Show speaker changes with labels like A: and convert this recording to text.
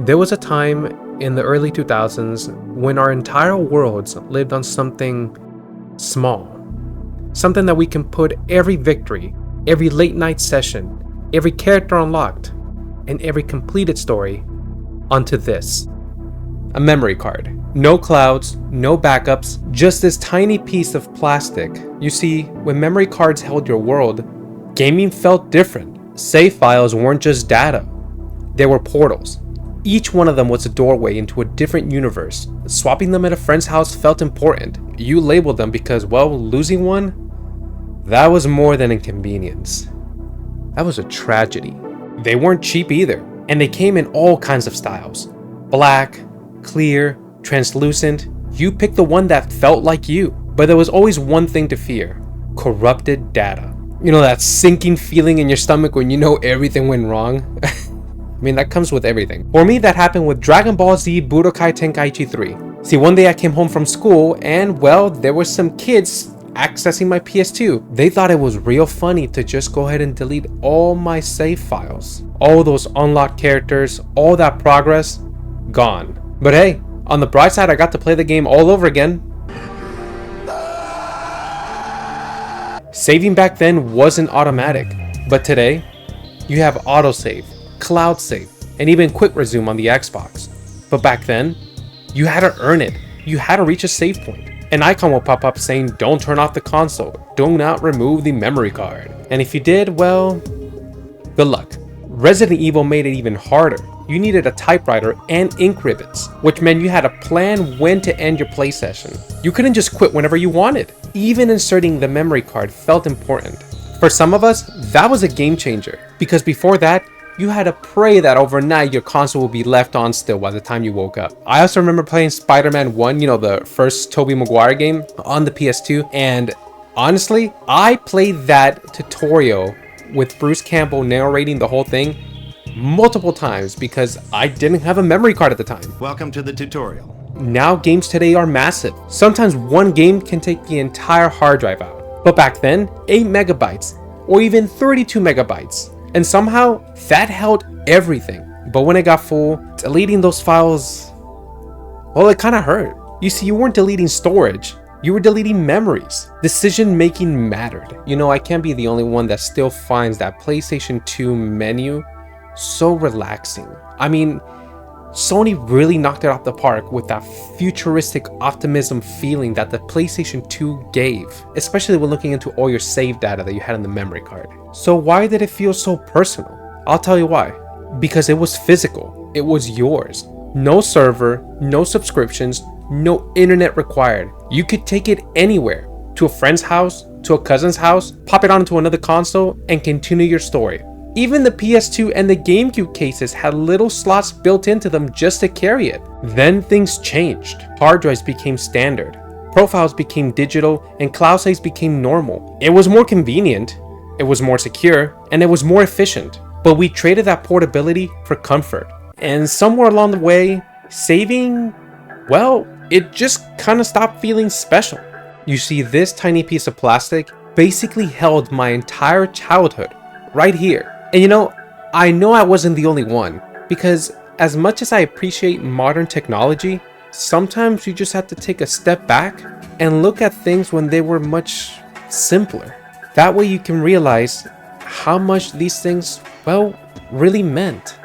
A: There was a time in the early 2000s when our entire worlds lived on something small. Something that we can put every victory, every late night session, every character unlocked, and every completed story onto this. A memory card. No clouds, no backups, just this tiny piece of plastic. You see, when memory cards held your world, gaming felt different. Save files weren't just data, they were portals. Each one of them was a doorway into a different universe. Swapping them at a friend's house felt important. You labeled them because, well, losing one, that was more than inconvenience. That was a tragedy. They weren't cheap either, and they came in all kinds of styles. Black, clear, translucent. You picked the one that felt like you. But there was always one thing to fear: corrupted data. You know that sinking feeling in your stomach when you know everything went wrong? I mean, that comes with everything. For me, that happened with Dragon Ball Z Budokai Tenkaichi 3. See, one day I came home from school and, well, there were some kids accessing my PS2. They thought it was real funny to just go ahead and delete all my save files. All those unlocked characters, all that progress, gone. But hey, on the bright side, I got to play the game all over again. Saving back then wasn't automatic, but today, you have autosave, cloud save, and even quick resume on the Xbox. But back then, you had to earn it. You had to reach a save point. An icon will pop up saying, "Don't turn off the console. Do not remove the memory card." And if you did, well, good luck. Resident Evil made it even harder. You needed a typewriter and ink ribbons, which meant you had to plan when to end your play session. You couldn't just quit whenever you wanted. Even inserting the memory card felt important. For some of us, that was a game changer, because before that, you had to pray that overnight your console would be left on still by the time you woke up. I also remember playing Spider-Man 1, the first Tobey Maguire game, on the PS2, and honestly, I played that tutorial with Bruce Campbell narrating the whole thing multiple times because I didn't have a memory card at the time.
B: Welcome to the tutorial.
A: Now games today are massive. Sometimes one game can take the entire hard drive out. But back then, 8 megabytes or even 32 megabytes. And somehow that held everything. But when it got full, deleting those files, well, it kind of hurt. You see, you weren't deleting storage. You were deleting memories. Decision making mattered. I can't be the only one that still finds that PlayStation 2 menu so relaxing. I mean, Sony really knocked it out the park with that futuristic optimism feeling that the PlayStation 2 gave, especially when looking into all your save data that you had on the memory card. So why did it feel so personal? I'll tell you why. Because it was physical. It was yours. No server, no subscriptions, no internet required. You could take it anywhere, to a friend's house, to a cousin's house, pop it onto another console, and continue your story. Even the PS2 and the GameCube cases had little slots built into them just to carry it. Then things changed. Hard drives became standard. Profiles became digital, and cloud saves became normal. It was more convenient, it was more secure, and it was more efficient. But we traded that portability for comfort. And somewhere along the way, saving, well, it just kind of stopped feeling special. You see, this tiny piece of plastic basically held my entire childhood right here. And I know I wasn't the only one, because as much as I appreciate modern technology, sometimes you just have to take a step back and look at things when they were much simpler. That way you can realize how much these things, well, really meant.